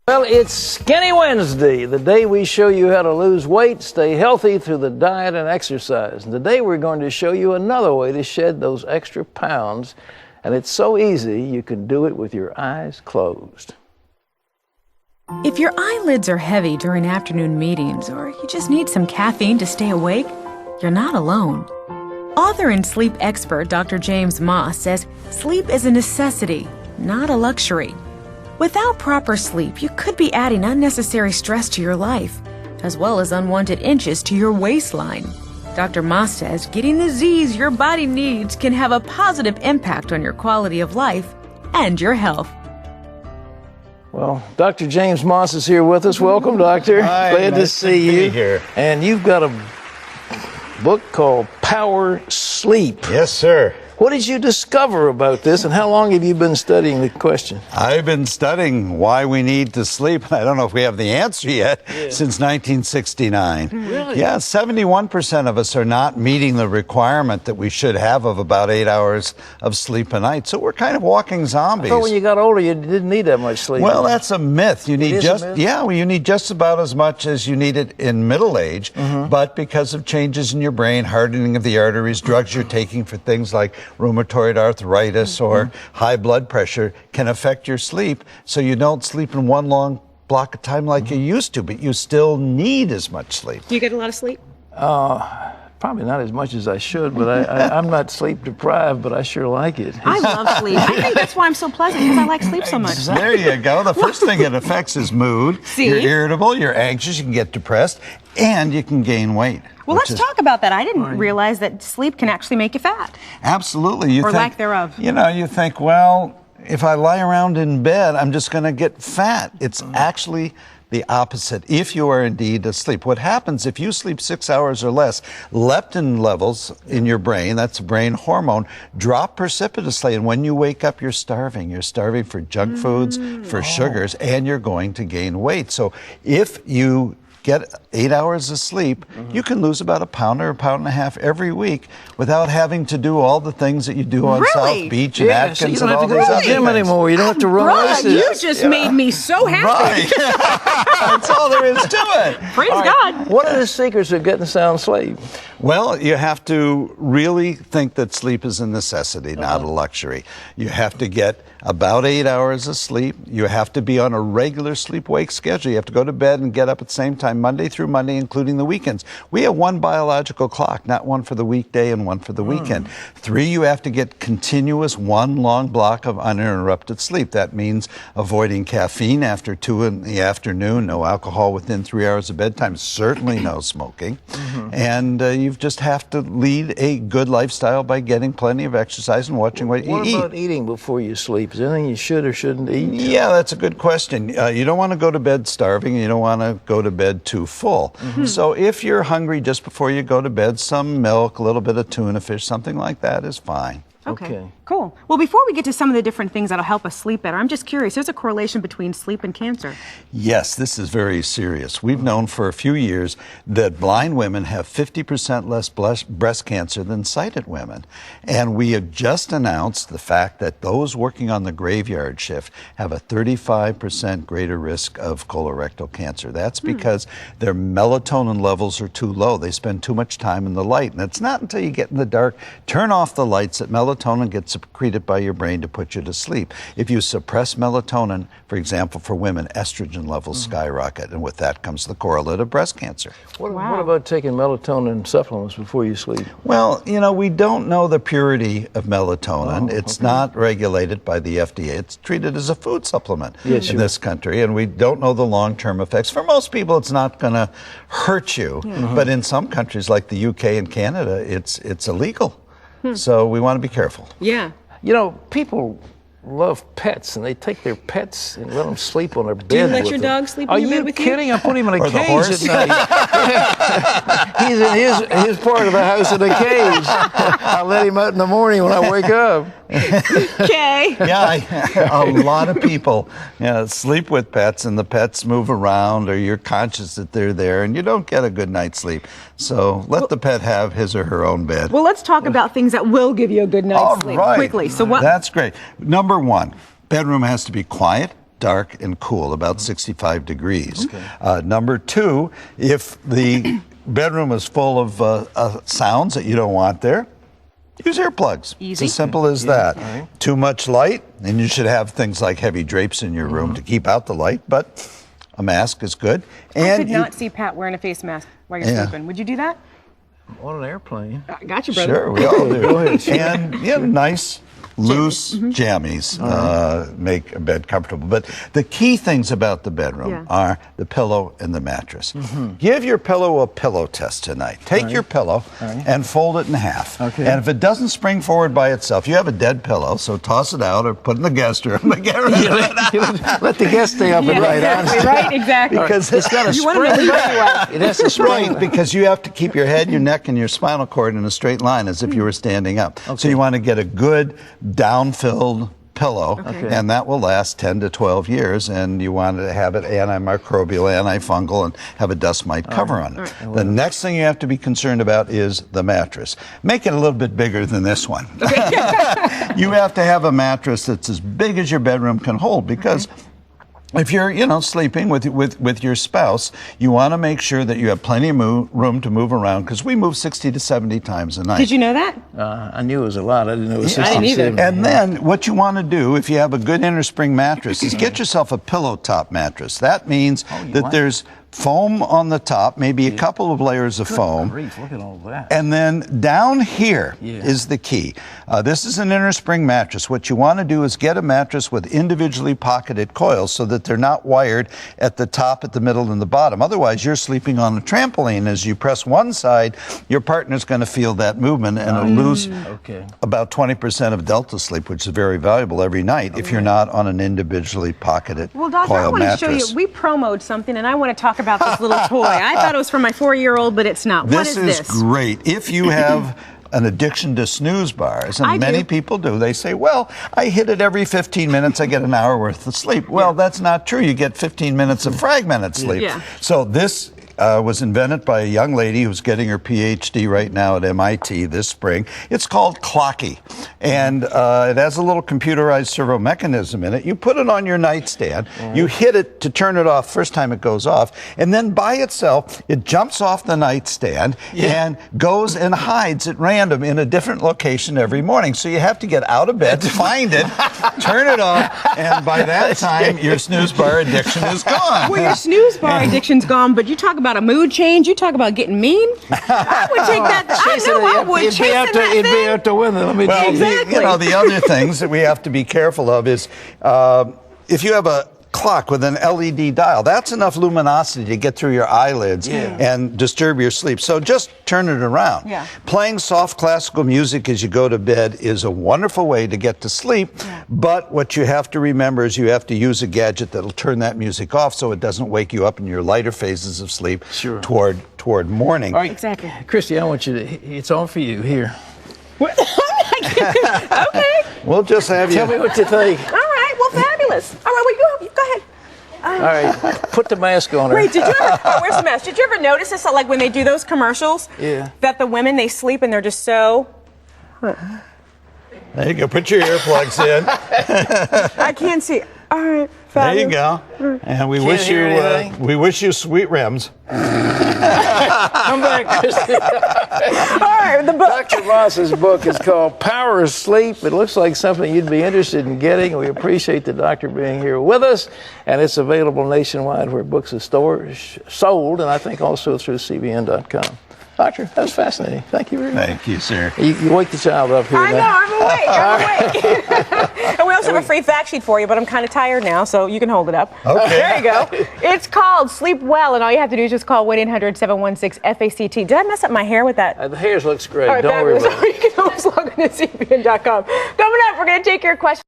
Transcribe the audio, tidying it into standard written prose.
Well, it's Skinny Wednesday, the day we show you how to lose weight, stay healthy through the diet and exercise. And today we're going to show you another way to shed those extra pounds. And it's so easy, you can do it with your eyes closed. If your eyelids are heavy during afternoon meetings, or you just need some caffeine to stay awake, you're not alone. Author and sleep expert Dr. James Moss says sleep is a necessity, not a luxury. Without proper sleep, you could be adding unnecessary stress to your life, as well as unwanted inches to your waistline. Dr. Moss says getting the Z's your body needs can have a positive impact on your quality of life and your health. Well, Dr. James Moss is here with us. Welcome, Doctor. Hi, Glad to nice see to you. be here. And you've got a book called Power Sleep. Yes, sir. What did you discover about this, and how long have you been studying the question? I've been studying why we need to sleep. I don't know if we have the answer yet, since 1969. Really? Yeah, 71% of us are not meeting the requirement that we should have of about 8 hours of sleep a night. So we're kind of walking zombies. I thought when you got older, you didn't need that much sleep. Well, that's a myth. You need is a myth? you need just about as much as you need it in middle age, but because of changes in your brain, hardening of the arteries, drugs you're taking for things like rheumatoid arthritis or high blood pressure can affect your sleep, so you don't sleep in one long block of time like you used to, but you still need as much sleep. Do you get a lot of sleep? Probably not as much as I should, but I'm not sleep deprived, but I sure like it. I love sleep. I think that's why I'm so pleasant, because I like sleep so much. There you go. The first thing it affects is mood. See? You're irritable, you're anxious, you can get depressed, and you can gain weight. Well, let's talk about that. I didn't realize that sleep can actually make you fat. Absolutely. You Or think, lack thereof. You think, well, if I lie around in bed, I'm just going to get fat. It's actually the opposite if you are indeed asleep. What happens if you sleep 6 hours or less, leptin levels in your brain, that's a brain hormone, drop precipitously. And when you wake up, you're starving. You're starving for junk foods, for sugars, and you're going to gain weight. So if you get 8 hours of sleep, you can lose about a pound or a pound and a half every week without having to do all the things that you do on Really? South Beach and So Atkins you don't and have all to these go to the other gym things. anymore. You don't have to run Bruh, races. you just made me so happy. Right. That's all there is to it. Praise God. What are the secrets of getting sound sleep? Well, you have to really think that sleep is a necessity, not a luxury. You have to get about 8 hours of sleep. You have to be on a regular sleep-wake schedule. You have to go to bed and get up at the same time, Monday through Monday, including the weekends. We have one biological clock, not one for the weekday and one for the weekend. 3, you have to get continuous one long block of uninterrupted sleep. That means avoiding caffeine after 2 in the afternoon, no alcohol within 3 hours of bedtime, certainly no smoking. And you just have to lead a good lifestyle by getting plenty of exercise and watching what you eat. What about eating before you sleep? Is there anything you should or shouldn't eat? Yeah, that's a good question. You don't want to go to bed starving, and you don't want to go to bed too full. So if you're hungry just before you go to bed, some milk, a little bit of tuna fish, something like that is fine. Okay. Cool. Well, before we get to some of the different things that'll help us sleep better, I'm just curious, there's a correlation between sleep and cancer. Yes, this is very serious. We've known for a few years that blind women have 50% less breast cancer than sighted women. And we have just announced the fact that those working on the graveyard shift have a 35% greater risk of colorectal cancer. That's because their melatonin levels are too low. They spend too much time in the light. And it's not until you get in the dark, turn off the lights, that melatonin gets secreted by your brain to put you to sleep. If you suppress melatonin, for example, for women, estrogen levels skyrocket, and with that comes the correlate of breast cancer. What about taking melatonin supplements before you sleep? Well, we don't know the purity of melatonin. It's not regulated by the FDA. It's treated as a food supplement in this country, and we don't know the long-term effects. For most people, it's not going to hurt you, but in some countries like the UK and Canada, it's illegal. So we want to be careful. Yeah. People love pets, and they take their pets and let them sleep on their bed. Do you let with your them. dog sleep in your bed with you? Are you kidding? I put him in a Or the cage horse? at night. He's in his part of the house in a cage. I let him out in the morning when I wake up. Okay. Yeah, a lot of people sleep with pets, and the pets move around, or you're conscious that they're there, and you don't get a good night's sleep. So let the pet have his or her own bed. Well, let's talk about things that will give you a good night's All sleep right. quickly. So what? That's great. Number one, bedroom has to be quiet. dark and cool, about 65 degrees. Number two, if the bedroom is full of sounds that you don't want there, use earplugs. Easy. It's as simple as that. Too much light, and you should have things like heavy drapes in your room to keep out the light, but a mask is good. I could not see Pat wearing a face mask while you're Yeah. sleeping. Would you do that? On an airplane. I got you, brother. Sure, we all do. Go ahead. And nice, loose jammies make a bed comfortable. But the key things about the bedroom are the pillow and the mattress. Give your pillow a pillow test tonight. Take your pillow and fold it in half. Okay. And if it doesn't spring forward by itself, you have a dead pillow, so toss it out or put it in the guest room. But get rid of it. Let the guest stay up at night. Exactly, right? Exactly. Because It's got to You want to know spring. the way. It has to spring. Right, because you have to keep your head, your neck, and your spinal cord in a straight line as if you were standing up. So you want to get a good down-filled pillow, and that will last 10 to 12 years, and you want to have it antimicrobial, antifungal, and have a dust mite cover on it. The next thing you have to be concerned about is the mattress. Make it a little bit bigger than this one. You have to have a mattress that's as big as your bedroom can hold, because if you're, sleeping with your spouse, you want to make sure that you have plenty of room to move around, because we move 60 to 70 times a night. Did you know that? I knew it was a lot. I didn't know it was I 60 didn't either. 70. And then what you want to do, if you have a good innerspring mattress, is get yourself a pillow top mattress. That means that there's foam on the top, maybe a couple of layers of foam. Grief, look at all that. And then down here is the key. This is an innerspring mattress. What you want to do is get a mattress with individually pocketed coils so that they're not wired at the top, at the middle, and the bottom. Otherwise, you're sleeping on a trampoline. As you press one side, your partner's going to feel that movement and it'll lose about 20% of delta sleep, which is very valuable every night if you're not on an individually pocketed Well, Doctor, I coil want to show mattress. you. We promoted something, and I want to talk about this little toy. I thought it was for my 4-year-old, but it's not. What is this? Great. If you have an addiction to snooze bars, and I many do. people do, they say, well, I hit it every 15 minutes, I get an hour worth of sleep. Well, that's not true. You get 15 minutes of fragmented sleep. Yeah. So this was invented by a young lady who's getting her PhD right now at MIT this spring. It's called Clocky, and it has a little computerized servo mechanism in it. You put it on your nightstand, you hit it to turn it off first time it goes off, and then by itself, it jumps off the nightstand and goes and hides at random in a different location every morning. So you have to get out of bed, find it, turn it off, and by that time, your snooze bar addiction is gone. Well, your snooze bar addiction's gone, but you talk about a mood change, you talk about getting mean. I would take that. I know I would. It'd be Chasing after, that it'd be thing. after winning. Let me Well, tell you. Exactly. the other things that we have to be careful of is if you have a clock with an LED dial, that's enough luminosity to get through your eyelids and disturb your sleep. So just turn it around. Yeah. Playing soft classical music as you go to bed is a wonderful way to get to sleep, but what you have to remember is you have to use a gadget that'll turn that music off so it doesn't wake you up in your lighter phases of sleep toward morning. All right, Exactly. Christy, I want you to, it's all for you. Here. Okay. We'll just have you. Tell me what you think. All right. Well, fabulous. All right. Well, go ahead. All right, put the mask on her. Wait, did you ever, where's the mess? Did you ever notice this, like when they do those commercials? Yeah. That the women, they sleep and they're just so... There you go. Put your earplugs in. I can't see. All right. There you Fabulous. go. And we Can't wish you hear anything? we wish you sweet rims. Come back, Christy. All right, the book. Dr. Moss's book is called Power of Sleep. It looks like something you'd be interested in getting. We appreciate the doctor being here with us, and it's available nationwide where books are sold, and I think also through CBN.com. Doctor, that was fascinating. Thank you very much. Thank you, sir. You wake the child up here I know, now. I'm awake. I'm awake. And we also have a free fact sheet for you, but I'm kind of tired now, so you can hold it up. Okay. There you go. It's called Sleep Well, and all you have to do is just call 1-800-716-FACT. Did I mess up my hair with that? The hairs looks great. All right, Don't worry fabulous. about it. You can always log on to CBN.com. Coming up, we're going to take your questions.